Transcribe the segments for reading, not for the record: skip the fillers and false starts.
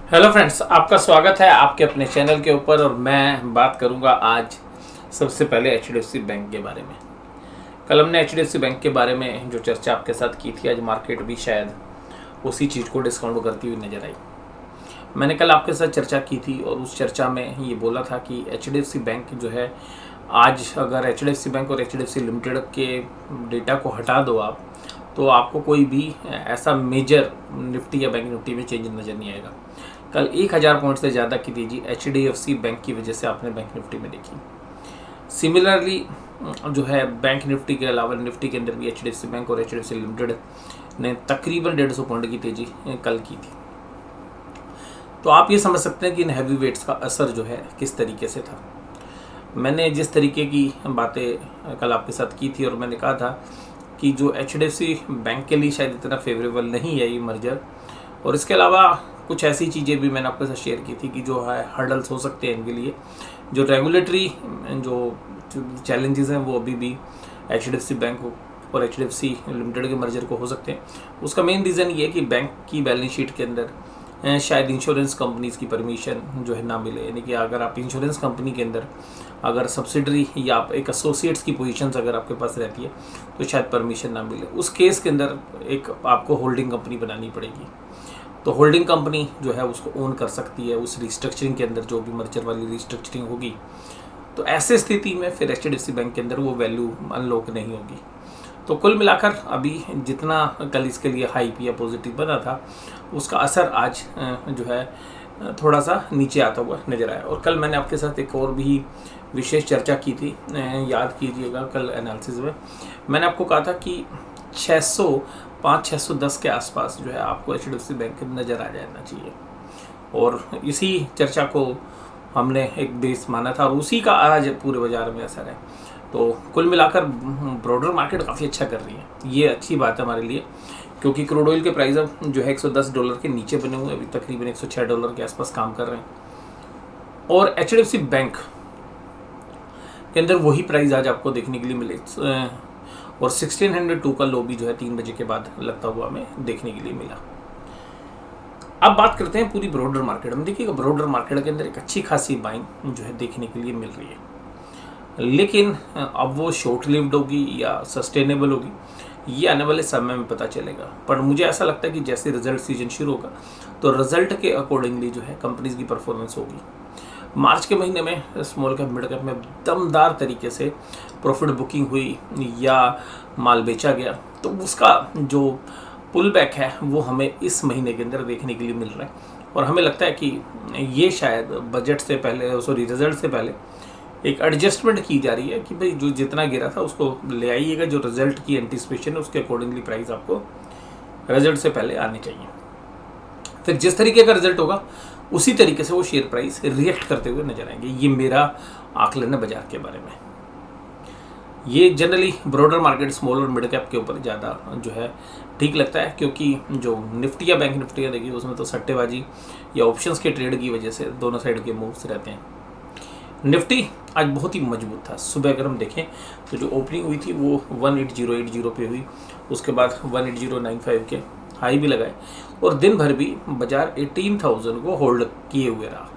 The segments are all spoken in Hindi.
हेलो फ्रेंड्स, आपका स्वागत है आपके अपने चैनल के ऊपर। और मैं बात करूंगा आज सबसे पहले एचडीएफसी बैंक के बारे में। कल हमने एचडीएफसी बैंक के बारे में जो चर्चा आपके साथ की थी, आज मार्केट भी शायद उसी चीज़ को डिस्काउंट करती हुई नजर आई। मैंने कल आपके साथ चर्चा की थी और उस चर्चा में ये बोला था कि एचडीएफसी बैंक जो है, आज अगर एचडीएफसी बैंक और एचडीएफसी लिमिटेड के डेटा को हटा दो आप, तो आपको कोई भी ऐसा मेजर निफ्टी या बैंक निफ्टी में चेंज नज़र नहीं आएगा। कल 1000 पॉइंट से ज़्यादा की तेजी एचडीएफसी बैंक की वजह से आपने बैंक निफ्टी में देखी। सिमिलरली जो है बैंक निफ्टी के अलावा निफ्टी के अंदर भी एचडीएफसी बैंक और एचडीएफसी लिमिटेड ने तकरीबन 150 पॉइंट की तेजी कल की थी। तो आप ये समझ सकते हैं कि इन हैवी वेट्स का असर जो है किस तरीके से था। मैंने जिस तरीके की बातें कल आपके साथ की थी और मैंने कहा था कि जो एचडीएफसी बैंक के लिए शायद इतना फेवरेबल नहीं है ये मर्जर, और इसके अलावा कुछ ऐसी चीज़ें भी मैंने आपके साथ शेयर की थी कि जो है हर्डल्स हो सकते हैं इनके लिए, जो रेगुलेटरी जो चैलेंजेस हैं वो अभी भी एचडीएफसी बैंक और एचडीएफसी लिमिटेड के मर्जर को हो सकते हैं। उसका मेन रीज़न ये है कि बैंक की बैलेंस शीट के अंदर शायद इंश्योरेंस कंपनीज की परमिशन जो है ना मिले। यानी कि अगर आप इंश्योरेंस कंपनी के अंदर अगर सब्सिडरी या आप एक एसोसिएट्स की पोजीशंस अगर आपके पास रहती है तो शायद परमिशन ना मिले। उस केस के अंदर एक आपको होल्डिंग कंपनी बनानी पड़ेगी। तो होल्डिंग कंपनी जो है उसको ओन कर सकती है उस रिस्ट्रक्चरिंग के अंदर, जो भी मर्जर वाली रिस्ट्रक्चरिंग होगी। तो ऐसे स्थिति में फिर एचडीएफसी बैंक के अंदर वो वैल्यू अनलॉक नहीं होगी। तो कुल मिलाकर अभी जितना कल इसके लिए हाइप या पॉजिटिव बना था, उसका असर आज जो है थोड़ा सा नीचे आता हुआ नजर आया। और कल मैंने आपके साथ एक और भी विशेष चर्चा की थी, याद कीजिएगा कल एनालिसिस में मैंने आपको कहा था कि 605-610 के आसपास जो है आपको एचडीएफसी बैंक नज़र आ जाना चाहिए। और इसी चर्चा को हमने एक बेस माना था और उसी का आज पूरे बाजार में असर है। तो कुल मिलाकर ब्रॉडर मार्केट काफ़ी अच्छा कर रही है। ये अच्छी बात है हमारे लिए, क्योंकि क्रूड ऑयल के प्राइस अब जो है $110 के नीचे बने हुए, अभी तकरीबन $106 के आसपास काम कर रहे हैं। और एचडीएफसी बैंक के अंदर वही प्राइस आज आपको देखने के लिए मिले और 1602 का लो भी जो है 3 बजे के बाद लगता हुआ हमें देखने के लिए मिला। अब बात करते हैं पूरी ब्रॉडर मार्केट में। देखिएगा ब्रॉडर मार्केट के अंदर एक अच्छी खासी बाइंग जो है देखने के लिए मिल रही है, लेकिन अब वो शॉर्ट लिव्ड होगी या सस्टेनेबल होगी ये आने वाले समय में पता चलेगा। पर मुझे ऐसा लगता है कि जैसे रिजल्ट सीजन शुरू होगा तो रिजल्ट के अकॉर्डिंगली जो है कंपनीज की परफॉर्मेंस होगी। मार्च के महीने में स्मॉल कैप मिड कैप में दमदार तरीके से प्रॉफिट बुकिंग हुई या माल बेचा गया, तो उसका जो पुल बैक है वो हमें इस महीने के अंदर देखने के लिए मिल रहा है। और हमें लगता है कि ये शायद बजट से पहले रिजल्ट से पहले एक एडजस्टमेंट की जा रही है कि भाई जो जितना गिरा था उसको ले आइएगा। जो रिजल्ट की एंटिसिपेशन है उसके अकॉर्डिंगली प्राइस आपको रिजल्ट से पहले आनी चाहिए। फिर जिस तरीके का रिजल्ट होगा उसी तरीके से वो शेयर प्राइस रिएक्ट करते हुए नजर आएंगे। ये मेरा आकलन है बाजार के बारे में। ये जनरली ब्रॉडर मार्केट स्मॉल और मिड कैप के ऊपर ज़्यादा जो है ठीक लगता है, क्योंकि जो निफ्टी या बैंक निफ्टी है देखिए उसमें तो सट्टेबाजी या ऑप्शंस के ट्रेड की वजह से दोनों साइड के मूव्स रहते हैं। निफ्टी आज बहुत ही मजबूत था। सुबह अगर हम देखें तो जो ओपनिंग हुई थी वो 18080 पे हुई, उसके बाद 18095 के हाई भी लगाए और दिन भर भी बाजार 18,000 को होल्ड किए हुए रहा।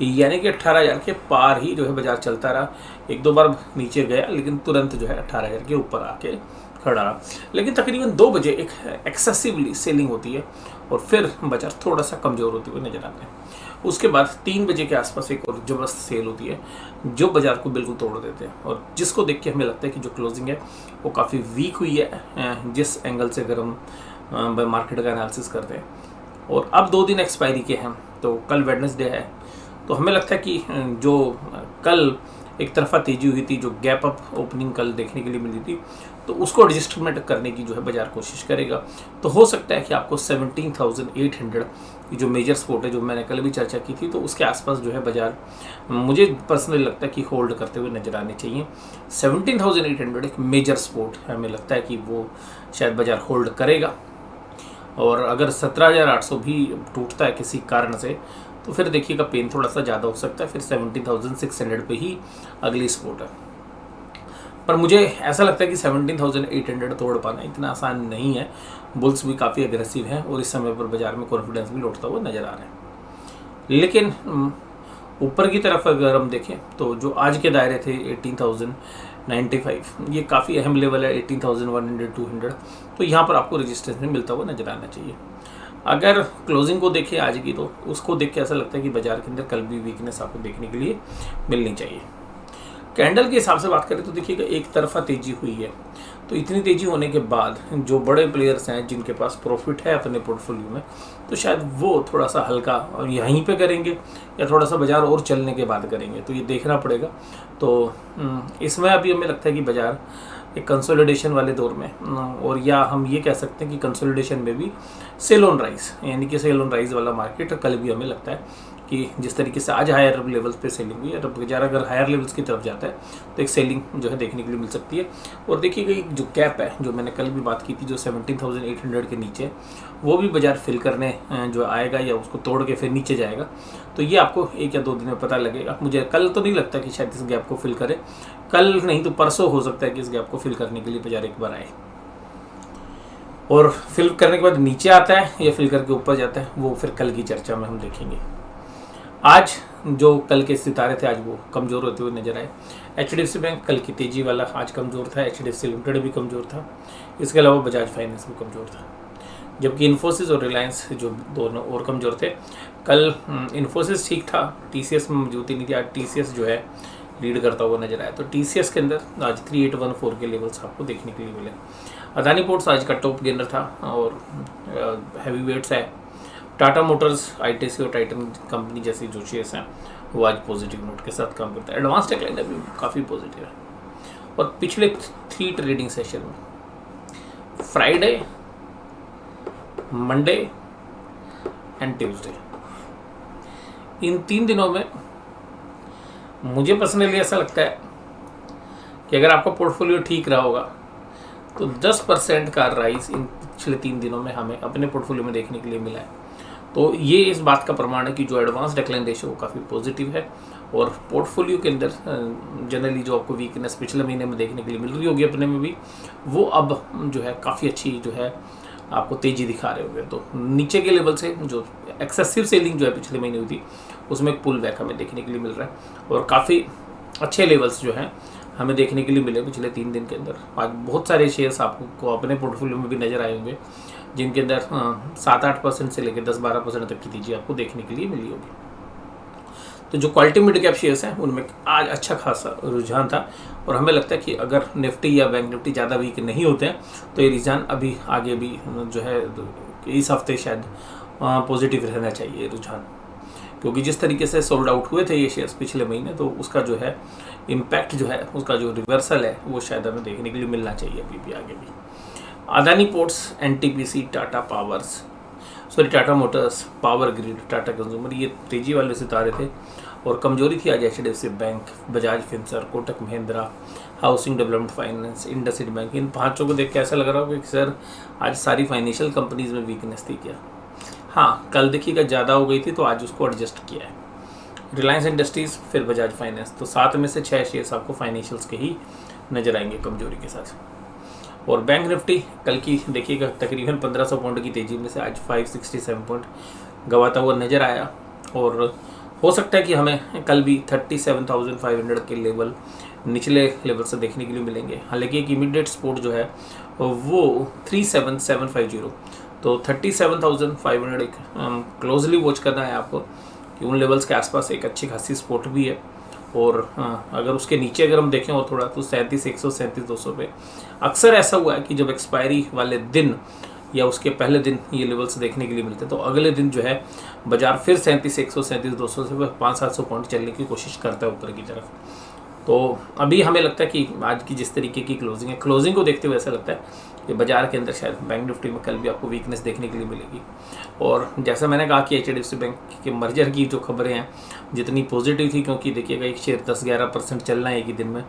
यानी कि 18,000 के पार ही जो है बाजार चलता रहा। एक दो बार नीचे गया लेकिन तुरंत जो है 18,000 के ऊपर आके खड़ा रहा। लेकिन तकरीबन 2 बजे एक एक्सेसिवली सेलिंग होती है और फिर बाजार थोड़ा सा कमज़ोर होते हुए नजर आते हैं। उसके बाद 3 बजे के आसपास एक और ज़बरदस्त सेल होती है जो बाजार को बिल्कुल तोड़ देते हैं, और जिसको देख के हमें लगता है कि जो क्लोजिंग है वो काफ़ी वीक हुई है जिस एंगल से अगर हम मार्केट का एनालिसिस करते हैं। और अब 2 दिन एक्सपायरी के हैं, तो कल वेडनेसडे है, तो हमें लगता है कि जो कल एक तरफा तेजी हुई थी, जो गैप अप ओपनिंग कल देखने के लिए मिली थी, तो उसको एडजस्टमेंट करने की जो है बाजार कोशिश करेगा। तो हो सकता है कि आपको 17,800 जो मेजर सपोर्ट है, जो मैंने कल भी चर्चा की थी, तो उसके आसपास जो है बाजार मुझे पर्सनली लगता है कि होल्ड करते हुए नजर आने चाहिए। 17,800 एक मेजर सपोर्ट है, हमें लगता है कि वो शायद बाजार होल्ड करेगा। और अगर 17,800 भी टूटता है किसी कारण से तो फिर देखिएगा पेन थोड़ा सा ज़्यादा हो सकता है। फिर 17,600 पे ही अगली सपोर्ट है। पर मुझे ऐसा लगता है कि 17,800 तोड़ पाना इतना आसान नहीं है। बुल्स भी काफ़ी अग्रेसिव हैं और इस समय पर बाजार में कॉन्फिडेंस भी लौटता हुआ नजर आ रहा है। लेकिन ऊपर की तरफ अगर हम देखें तो जो आज के दायरे थे 18,095, ये काफ़ी अहम लेवल है, 18,100 200, तो यहाँ पर आपको रेजिस्टेंस में मिलता हुआ नजर आना चाहिए। अगर क्लोजिंग को देखें आज की, तो उसको देख के ऐसा लगता है कि बाजार के अंदर कल भी वीकनेस आपको देखने के लिए मिलनी चाहिए। कैंडल के हिसाब से बात करें तो देखिएगा एक तरफा तेजी हुई है, तो इतनी तेजी होने के बाद जो बड़े प्लेयर्स हैं जिनके पास प्रॉफिट है अपने पोर्टफोलियो में, तो शायद वो थोड़ा सा हल्का यहीं पे करेंगे या थोड़ा सा बाजार और चलने के बाद करेंगे, तो ये देखना पड़ेगा। तो इसमें अभी हमें लगता है कि बाजार एक कंसोलिडेशन वाले दौर में, और या हम ये कह सकते हैं कि कंसोलिडेशन में भी सेल ऑन राइज, यानी कि सेल ऑन राइज वाला मार्केट कल भी हमें लगता है कि जिस तरीके से आज हायर लेवल्स पे सेलिंग हुई है, बाजार अगर हायर लेवल्स की तरफ जाता है तो एक सेलिंग जो है देखने के लिए मिल सकती है। और देखिएगा जो कैप है, जो मैंने कल भी बात की थी, जो 17,800 के नीचे, वो भी बाजार फिल करने जो आएगा या उसको तोड़ के फिर नीचे जाएगा, तो ये आपको 1 या 2 दिन में पता लगेगा। मुझे कल तो नहीं लगता कि शायद इस गैप को फिल करे, कल नहीं तो परसों हो सकता है कि इस गैप को फिल करने के लिए बाजार एक बार आए, और फिल करने के बाद नीचे आता है या फिल करके ऊपर जाता है, वो फिर कल की चर्चा में हम देखेंगे। आज जो कल के सितारे थे आज वो कमज़ोर होते हुए नजर आए। HDFC बैंक कल की तेजी वाला आज कमज़ोर था, HDFC लिमिटेड भी कमज़ोर था, इसके अलावा बजाज फाइनेंस भी कमज़ोर था, जबकि इन्फोसिस और रिलायंस जो दोनों और कमज़ोर थे। कल इन्फोसिस ठीक था, TCS में मौजूदगी नहीं थी, आज TCS जो है लीड करता हुआ नजर आया, तो TCS के अंदर आज 3814 के लेवल्स आपको देखने के लिए मिले। अदानी पोर्ट्स आज का टॉप गेनर था और हैवी वेट्स है। टाटा मोटर्स, ITC और टाइटन कंपनी जैसी जो शेयर्स हैं वो आज पॉजिटिव नोट के साथ काम करता है। एडवांस टेकलाइन भी काफ़ी पॉजिटिव है। और पिछले 3 ट्रेडिंग सेशन में फ्राइडे, मंडे एंड ट्यूसडे, इन 3 दिनों में मुझे पर्सनली ऐसा लगता है कि अगर आपका पोर्टफोलियो ठीक रहा होगा तो 10% का राइज इन पिछले 3 दिनों में हमें अपने पोर्टफोलियो में देखने के लिए मिला है। तो ये इस बात का प्रमाण है कि जो एडवांस डिक्लाइन रेशियो वो काफ़ी पॉजिटिव है, और पोर्टफोलियो के अंदर जनरली जो आपको वीकनेस पिछले महीने में देखने के लिए मिल रही होगी अपने में भी, वो अब जो है काफ़ी अच्छी जो है आपको तेज़ी दिखा रहे होंगे। तो नीचे के लेवल से जो एक्सेसिव सेलिंग जो है पिछले महीने हुई थी, उसमें एक पुल बैक हमें देखने के लिए मिल रहा है, और काफ़ी अच्छे लेवल्स जो हैं हमें देखने के लिए मिले पिछले 3 दिन के अंदर। आज बहुत सारे शेयर्स आपको अपने पोर्टफोलियो में भी नज़र आए होंगे जिनके अंदर 7-8% से लेकर 10-12% तक की तेजी आपको देखने के लिए मिली होगी। तो जो क्वालिटी मिड कैप शेयर्स हैं उनमें आज अच्छा खासा रुझान था, और हमें लगता है कि अगर निफ्टी या बैंक निफ्टी ज़्यादा वीक नहीं होते हैं तो ये रुझान अभी आगे भी जो है इस हफ्ते शायद पॉजिटिव रहना चाहिए रुझान, क्योंकि जिस तरीके से सोल्ड आउट हुए थे ये शेयर्स पिछले महीने, तो उसका जो है इम्पैक्ट जो है उसका जो रिवर्सल है वो शायद हमें देखने के लिए मिलना चाहिए अभी भी आगे भी। Adani ports, NTPC, Tata Motors, power grid, Tata consumer, ये तेजी वाले सितारे थे, और कमजोरी थी आज HDFC bank, Bajaj Finserv, Kotak Mahindra, housing development finance, IndusInd bank. इन 5 को देख के ऐसा लग रहा होगा कि सर आज सारी फाइनेंशियल कंपनीज में वीकनेस थी क्या? हाँ, कल देखिएगा ज़्यादा हो गई थी तो आज उसको एडजस्ट किया है। रिलायंस इंडस्ट्रीज़, फिर बजाज फाइनेंस, तो 7 में से 6 शेयर्स आपको फाइनेंशियल्स के ही नजर आएंगे कमजोरी के साथ। और बैंक निफ्टी कल की देखिएगा तकरीबन 1500 पॉइंट की तेजी में से आज 567 पॉइंट गवाता हुआ नज़र आया, और हो सकता है कि हमें कल भी 37,500 के लेवल निचले लेवल से देखने के लिए मिलेंगे। हालांकि एक इमीडिएट सपोर्ट जो है वो 37,750, तो 37,500 एक क्लोजली वॉच करना है आपको कि उन लेवल्स के आसपास एक अच्छी खासी सपोर्ट भी है, और अगर उसके नीचे अगर हम देखें और थोड़ा तो 37,100 37,200 पे अक्सर ऐसा हुआ है कि जब एक्सपायरी वाले दिन या उसके पहले दिन ये लेवल्स देखने के लिए मिलते हैं तो अगले दिन जो है बाजार फिर 37,100 37,200 से 500-700 पॉइंट चलने की कोशिश करता है ऊपर की तरफ। तो अभी हमें लगता है कि आज की जिस तरीके की क्लोजिंग है, क्लोजिंग को देखते हुए ऐसा लगता है कि बाजार के अंदर शायद बैंक निफ्टी में कल भी आपको वीकनेस देखने के लिए मिलेगी। और जैसा मैंने कहा कि HDFC बैंक के मर्जर की जो खबरें हैं जितनी पॉजिटिव थी, क्योंकि देखिएगा एक शेयर 10-11% चलना है एक ही दिन में,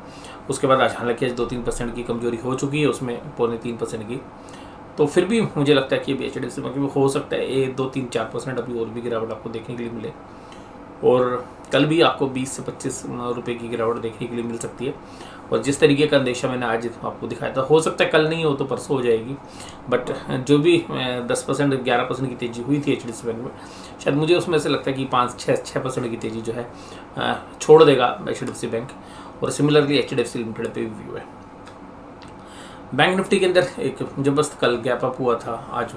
उसके बाद आज हालांकि 2-3% की कमजोरी हो चुकी है, उसमें 2.25% की, तो फिर भी मुझे लगता है कि HDFC बैंक में हो सकता है 2-3-4% अभी और भी गिरावट आपको देखने के लिए मिले। और कल भी आपको 20 से 25 रुपये की गिरावट देखने के लिए मिल सकती है। और जिस तरीके का अंदेशा मैंने आज आपको दिखाया था, हो सकता है कल नहीं हो तो परसों हो जाएगी, बट जो भी 10% 11% की तेज़ी हुई थी HDFC बैंक में, शायद मुझे उसमें से लगता है कि 5-6% की तेज़ी जो है छोड़ देगा HDFC बैंक। और सिमिलरली HDFC लिमिटेड पे भी व्यू है। बैंक निफ्टी के अंदर एक जबरदस्त कल गैप अप हुआ था, आज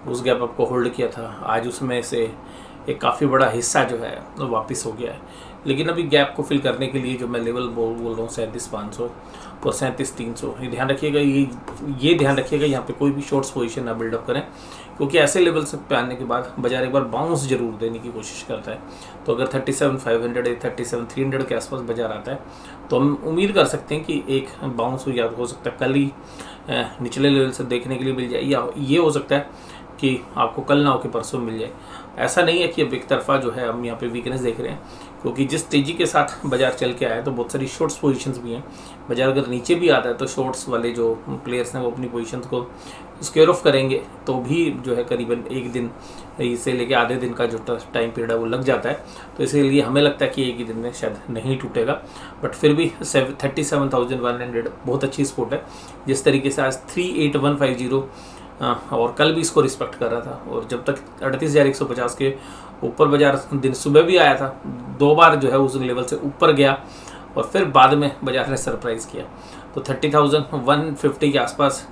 उस गैप अप को होल्ड किया था, आज उसमें से एक काफ़ी बड़ा हिस्सा जो है वो वापस हो गया है। लेकिन अभी गैप को फिल करने के लिए जो मैं लेवल बोल रहा हूँ 37,500 और 37,300, ये ध्यान रखिएगा, ये ध्यान रखिएगा यहाँ पे कोई भी शॉर्ट्स पोजीशन ना बिल्डअप करें, क्योंकि ऐसे लेवल से पे आने के बाद बाजार एक बार बाउंस जरूर देने की कोशिश करता है। तो अगर 37,500 या 37,300 के आसपास बाजार आता है तो हम उम्मीद कर सकते हैं कि एक बाउंस हो सकता है कल ही निचले लेवल से देखने के लिए मिल जाए, या ये हो सकता है कि आपको कल ना हो के परसों मिल जाए। ऐसा नहीं है कि अब एक तरफा जो है हम यहाँ पे वीकनेस देख रहे हैं, क्योंकि जिस तेज़ी के साथ बाजार चल के आया है तो बहुत सारी शॉर्ट्स पोजीशंस भी हैं। बाजार अगर नीचे भी आता है तो शॉर्ट्स वाले जो प्लेयर्स हैं वो अपनी पोजीशंस को स्क्वेयर ऑफ करेंगे, तो भी जो है करीबन एक दिन से लेके आधे दिन का जो टाइम पीरियड है वो लग जाता है। तो इसीलिए हमें लगता है कि एक ही दिन में शायद नहीं टूटेगा, बट फिर भी 37,100 बहुत अच्छी स्पोर्ट है। जिस तरीके से आज 38,150 और कल भी इसको रिस्पेक्ट कर रहा था, और जब तक 38,150 के ऊपर बाजार दिन सुबह भी आया था, 2 बार जो है उस लेवल से ऊपर गया और फिर बाद में बाजार ने सरप्राइज़ किया। तो 30,150 के आसपास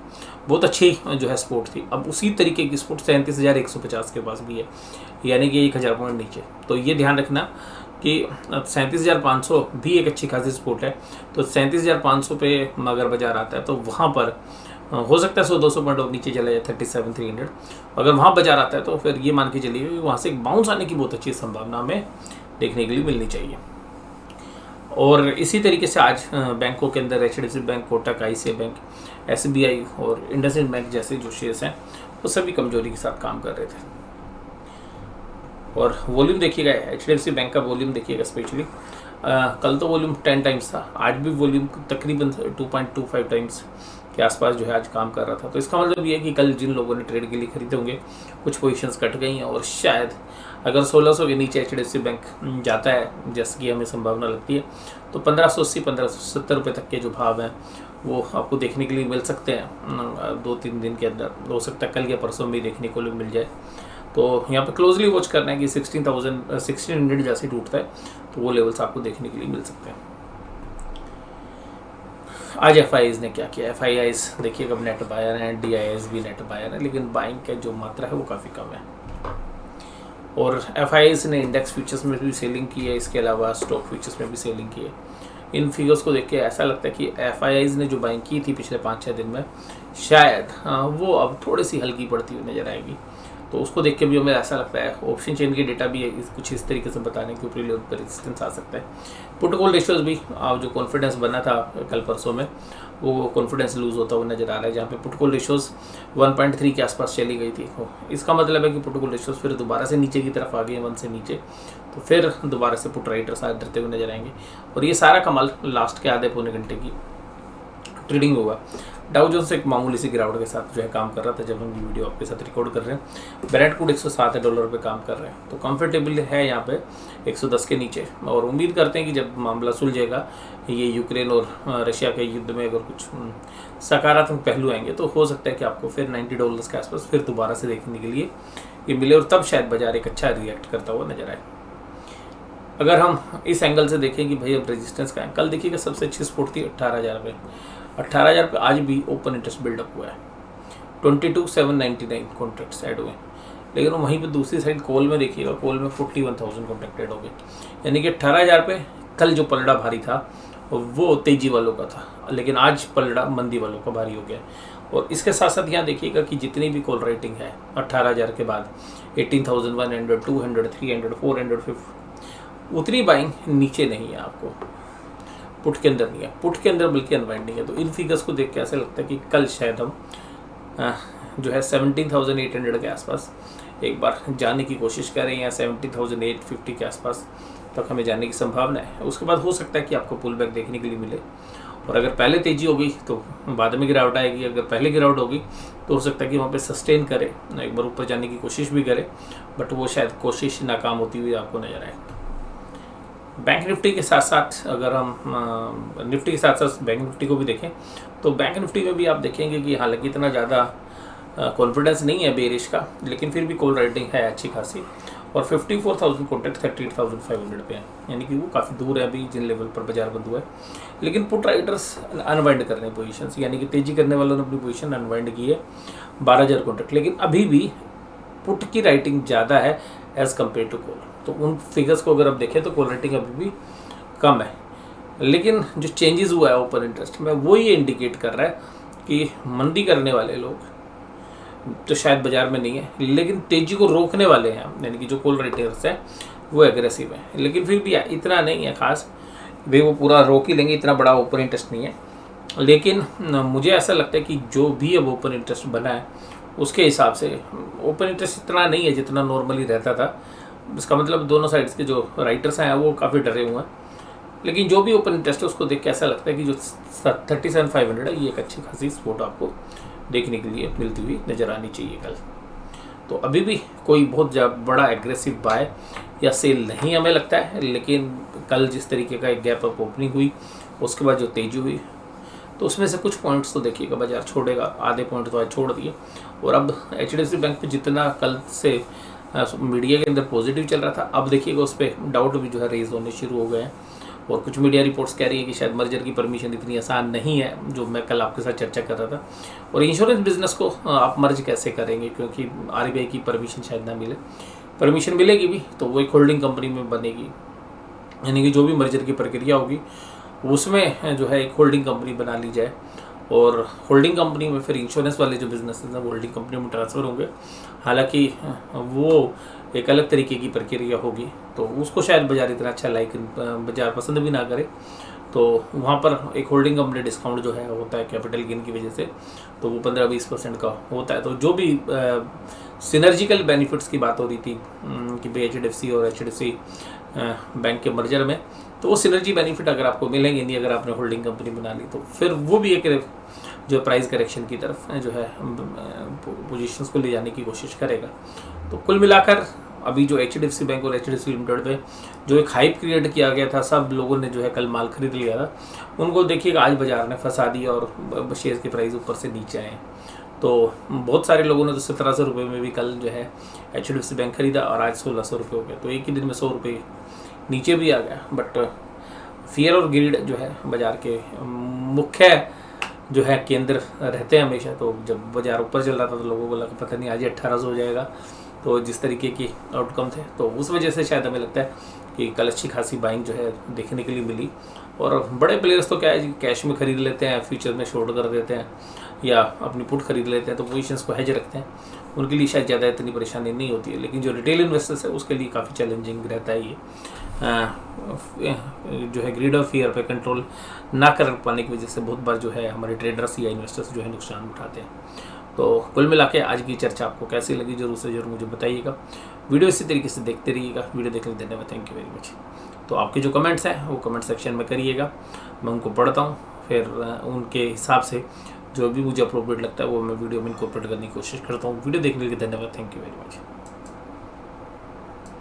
बहुत अच्छी जो है सपोर्ट थी। अब उसी तरीके की सपोर्ट 37,150 के पास भी है, यानी कि 1,000 पॉइंट नीचे। तो ये ध्यान रखना कि 37,500 भी एक अच्छी खासी सपोर्ट है। तो 37,500 पे अगर बाजार आता है तो वहाँ पर हो सकता है 100-200 पॉइंट और नीचे चला जाए 37,300। अगर वहाँ बाजार आता है तो फिर ये मान के चलिए कि वहाँ से एक बाउंस आने की बहुत अच्छी संभावना हमें देखने के लिए मिलनी चाहिए। और इसी तरीके से आज बैंकों के अंदर HDFC bank, Kotak, ICICI bank, SBI और इंडसइंड बैंक जैसे जो शेयर्स हैं वो सभी कमजोरी के साथ काम कर रहे थे। और वॉल्यूम देखिएगा, HDFC बैंक का वॉल्यूम देखिएगा स्पेशली, कल तो वॉल्यूम 10 टाइम्स था, आज भी वॉल्यूम तकरीबन 2.25 टाइम्स के आसपास जो है आज काम कर रहा था। तो इसका मतलब ये है कि कल जिन लोगों ने ट्रेड के लिए खरीदे होंगे कुछ पोजीशंस कट गई हैं, और शायद अगर 1600 के नीचे HDFC बैंक जाता है जैसे कि हमें संभावना लगती है, तो 1580-1570 रुपये तक के जो भाव हैं वो आपको देखने के लिए मिल सकते हैं 2-3 दिन के अंदर। हो सकता है कल या परसों में देखने को मिल जाए। तो यहाँ पे क्लोजली वॉच करना है कि 1600 जैसे टूटता है तो वो लेवल्स आपको देखने के लिए मिल सकते हैं। आज FIIs ने क्या किया, FIIs देखिए कब नेट बायर हैं, DIIs भी नेट बायर हैं, लेकिन बाइंग का जो मात्रा है वो काफ़ी कम है। और FIIs ने इंडेक्स फ्यूचर्स में भी सेलिंग की है, इसके अलावा स्टॉक फ्यूचर्स में भी सेलिंग की है। इन फिगर्स को देख के ऐसा लगता है कि FIIs ने जो बाइंग की थी पिछले 5-6 दिन में, शायद वो अब थोड़ी सी हल्की पड़ती हुई नजर आएगी। तो उसको देख के भी हमें ऐसा लगता है ऑप्शन चेन के डेटा भी कुछ इस तरीके से बताने के ऊपरी लेवल पर रेजिस्टेंस आ सकता है। पुट कॉल रेशियोज भी जो कॉन्फिडेंस बना था कल परसों में वो कॉन्फिडेंस लूज होता हुआ नजर आ रहा है, जहाँ पे पुट कॉल रेशियोज 1.3 के आसपास चली गई थी। इसका मतलब है कि पुट कॉल रेशियोज फिर दोबारा से नीचे की तरफ आ गए 1 से नीचे, तो फिर दोबारा से पुट राइटर्स डरते हुए नजर आएंगे। और ये सारा कमाल लास्ट के आधे पौने घंटे की ट्रेडिंग होगा। डाउ जोन्स एक मामूली सी गिरावट के साथ जो है काम कर रहा था जब हम ये वीडियो आपके साथ रिकॉर्ड कर रहे हैं। ब्रेंट क्रूड $107 पे काम कर रहे हैं, तो कंफर्टेबल है यहाँ पे 110 के नीचे। और उम्मीद करते हैं कि जब मामला सुलझेगा, ये यूक्रेन और रशिया के युद्ध में अगर कुछ सकारात्मक पहलू आएंगे तो हो सकता है कि आपको फिर $90 के आसपास फिर दोबारा से देखने के लिए ये मिले, और तब शायद बाजार एक अच्छा रिएक्ट करता हुआ नजर आए। अगर हम इस एंगल से देखें कि भाई अब रेजिस्टेंस का है, कल देखिएगा सबसे अच्छी सपोर्ट थी 18,000 पे। 18,000 पे आज भी ओपन इंटरेस्ट बिल्डअप हुआ है, 22,799 कॉन्ट्रैक्ट्स ऐड हुए। लेकिन वहीं पे दूसरी साइड कॉल में देखिएगा, कॉल में 41,000 कॉन्ट्रैक्ट ऐड हो गए। यानी कि 18,000 पे कल जो पलड़ा भारी था वो तेजी वालों का था, लेकिन आज पलड़ा मंदी वालों का भारी हो गया। और इसके साथ साथ यहाँ देखिएगा कि जितनी भी कॉल राइटिंग है 18,000 के बाद 18,100, 200, 300, 400, 500, उतनी बाइंग नीचे नहीं है आपको, पुट के अंदर नहीं है, पुट के अंदर बल्कि अनवाइंडिंग है। तो इन फिगर्स को देख के ऐसा लगता है कि कल शायद हम जो है 17,800 के आसपास एक बार जाने की कोशिश करें, या 17,850 के आसपास तक हमें जाने की संभावना है। उसके बाद हो सकता है कि आपको पुल बैक देखने के लिए मिले, और अगर पहले तेजी हो गई तो बाद में गिरावट आएगी, अगर पहले गिरावट होगी तो हो सकता है कि वहाँ पे सस्टेन करे, एक बार ऊपर जाने की कोशिश भी करे, बट वो शायद कोशिश नाकाम होती हुई आपको नजर आए। बैंक निफ्टी के साथ साथ अगर हम निफ्टी के साथ साथ बैंक निफ्टी को भी देखें तो बैंक निफ्टी में भी आप देखेंगे कि हालांकि इतना ज़्यादा कॉन्फिडेंस नहीं है बेरिश का, लेकिन फिर भी कॉल राइटिंग है अच्छी खासी और 54,000 कॉन्टेक्ट 38,500 पे है, यानी कि वो काफ़ी दूर है अभी जिन लेवल पर बाजार बंद हुआ है। लेकिन पुट राइटर्स अनवाइंड कर रहे हैं पोजीशंस, यानी कि तेजी करने वालों ने अपनी पोजीशन अनवाइंड की है 12,000 कॉन्टेक्ट, लेकिन अभी भी पुट की राइटिंग ज़्यादा है एज़ कम्पेयर टू कॉल। तो उन फिगर्स को अगर आप देखें तो कॉल राइटिंग अभी भी कम है, लेकिन जो चेंजेस हुआ है ओपन इंटरेस्ट में वो ये इंडिकेट कर रहा है कि मंदी करने वाले लोग तो शायद बाजार में नहीं है, लेकिन तेजी को रोकने वाले हैं, यानी कि जो कॉल राइटर्स हैं वो एग्रेसिव है, लेकिन फिर भी इतना नहीं है खास वे वो पूरा रोक ही लेंगे, इतना बड़ा ओपन इंटरेस्ट नहीं है। लेकिन मुझे ऐसा लगता है कि जो भी अब ओपन इंटरेस्ट बना है उसके हिसाब से ओपन इंटरेस्ट इतना नहीं है जितना नॉर्मली रहता था। इसका मतलब दोनों साइड्स के जो राइटर्स हैं वो काफ़ी डरे हुए हैं, लेकिन जो भी ओपन इंटरेस्ट है उसको देख के ऐसा लगता है कि जो 37,500 है ये एक अच्छी खासी सपोर्ट आपको देखने के लिए मिलती हुई नज़र आनी चाहिए कल। तो अभी भी कोई बहुत बड़ा एग्रेसिव बाय या सेल नहीं हमें लगता है, लेकिन कल जिस तरीके का एक गैप अप ओपनिंग हुई उसके बाद जो तेजी हुई तो उसमें से कुछ पॉइंट्स तो देखिएगा बाजार छोड़ेगा, आधे पॉइंट तो आज छोड़ दिए। और अब HDFC बैंक पे जितना कल से मीडिया के अंदर पॉजिटिव चल रहा था, अब देखिएगा उस पर डाउट भी जो है रेज होने शुरू हो गए हैं और कुछ मीडिया रिपोर्ट्स कह रही है कि शायद मर्जर की परमिशन इतनी आसान नहीं है जो मैं कल आपके साथ चर्चा कर रहा था। और इंश्योरेंस बिजनेस को आप मर्ज कैसे करेंगे, क्योंकि RBI की परमिशन शायद ना मिले, परमिशन मिलेगी भी तो वो एक होल्डिंग कंपनी में बनेगी, यानी कि जो भी मर्जर की प्रक्रिया होगी उसमें जो है एक होल्डिंग कंपनी बना ली जाए और होल्डिंग कंपनी में फिर इंश्योरेंस वाले जो बिजनेस हैं वो होल्डिंग कंपनी में ट्रांसफ़र होंगे। हालांकि वो एक अलग तरीके की प्रक्रिया होगी तो उसको शायद बाजार इतना अच्छा बाजार पसंद भी ना करे, तो वहाँ पर एक होल्डिंग कंपनी डिस्काउंट जो है होता है कैपिटल गेन की वजह से, तो वो 15-20% का होता है। तो जो भी सिनर्जिकल बेनिफिट्स की बात हो रही थी कि भाई HDFC और HDFC बैंक के मर्जर में, तो वो सिनर्जी बेनिफिट अगर आपको मिलेंगे नहीं अगर आपने होल्डिंग कंपनी बना ली, तो फिर वो भी एक जो प्राइस करेक्शन की तरफ जो है पोजीशंस को ले जाने की कोशिश करेगा। तो कुल मिलाकर अभी जो HDFC बैंक और HDFC लिमिटेड पे जो एक हाइप क्रिएट किया गया था, सब लोगों ने जो है कल माल खरीद लिया था, उनको देखिएगा आज बाजार ने फंसा दिया और शेयर की प्राइस ऊपर से नीचे आए। तो बहुत सारे लोगों ने तो 1700 रुपये में भी कल जो है HDFC बैंक खरीदा और आज 1600 रुपये हो गया, तो एक ही दिन में 100 रुपये नीचे भी आ गया। बट फियर और ग्रीड जो है बाजार के मुख्य जो है केंद्र रहते हैं हमेशा, तो जब बाजार ऊपर चल रहा था तो लोगों को लगा पता नहीं आज 1800 हो जाएगा, तो जिस तरीके की आउटकम थे तो उस वजह से शायद हमें लगता है कि कल अच्छी खासी बाइंग जो है देखने के लिए मिली। और बड़े प्लेयर्स तो क्या है कैश में ख़रीद लेते हैं, फ्यूचर में शॉर्ट कर देते हैं या अपनी पुट खरीद लेते हैं, तो पोजीशंस को हेज रखते हैं, उनके लिए शायद ज़्यादा इतनी परेशानी नहीं होती है। लेकिन जो रिटेल इन्वेस्टर्स है उसके लिए काफ़ी चैलेंजिंग रहता है ये जो है ग्रीड और फियर पे कंट्रोल ना कर पाने की वजह से बहुत बार जो है हमारे ट्रेडर्स या इन्वेस्टर्स जो है नुकसान उठाते हैं। तो कुल मिला के आज की चर्चा आपको कैसी लगी जरूर मुझे बताइएगा। वीडियो इसी तरीके से देखते रहिएगा। वीडियो देखने के लिए धन्यवाद, थैंक यू वेरी मच। तो आपके जो कमेंट्स हैं वो कमेंट सेक्शन में करिएगा, मैं उनको पढ़ता हूँ, फिर उनके हिसाब से जो भी मुझे अप्रोप्रिएट लगता है वो मैं वीडियो में इनकॉर्पोरेट करने की कोशिश करता हूँ। वीडियो देखने के लिए धन्यवाद, थैंक यू वेरी मच।